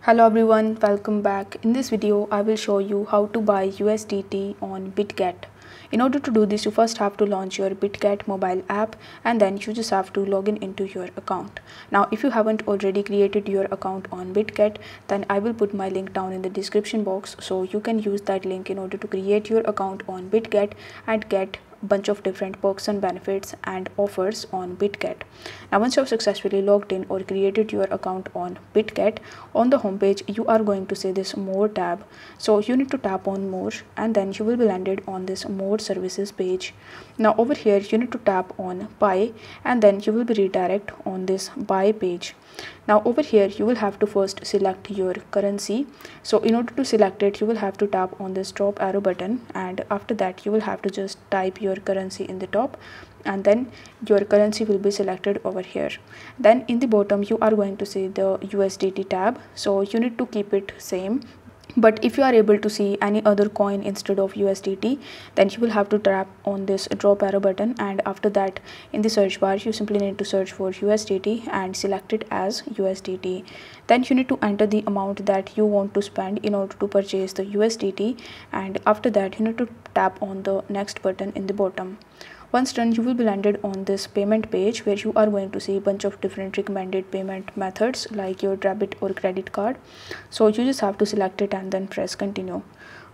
Hello everyone, welcome back. In this video, I will show you how to buy USDT on Bitget. In order to do this, you first have to launch your Bitget mobile app and then you just have to log in into your account. Now, if you haven't already created your account on Bitget, then I will put my link down in the description box so you can use that link in order to create your account on Bitget and get bunch of different perks and benefits and offers on Bitget. Now once you have successfully logged in or created your account on Bitget, on the homepage you are going to see this more tab. So you need to tap on more and then you will be landed on this more services page. Now over here you need to tap on buy and then you will be redirected on this buy page. Now over here you will have to first select your currency. So in order to select it, you will have to tap on this top arrow button, and after that you will have to just type your currency in the top and then your currency will be selected over here. Then in the bottom you are going to see the USDT tab, so you need to keep it same. But if you are able to see any other coin instead of USDT, then you will have to tap on this drop arrow button, and after that in the search bar you simply need to search for USDT and select it as USDT. Then you need to enter the amount that you want to spend in order to purchase the USDT, and after that you need to tap on the next button in the bottom. Once done, you will be landed on this payment page where you are going to see a bunch of different recommended payment methods like your debit or credit card. So you just have to select it and then press continue.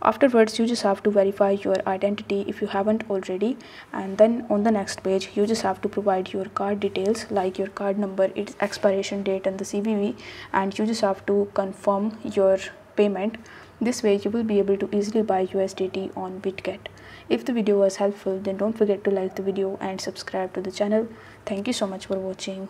Afterwards, you just have to verify your identity if you haven't already, and then on the next page you just have to provide your card details like your card number, its expiration date and the CVV, and you just have to confirm your payment. This way you will be able to easily buy USDT on Bitget. If the video was helpful, then don't forget to like the video and subscribe to the channel. Thank you so much for watching.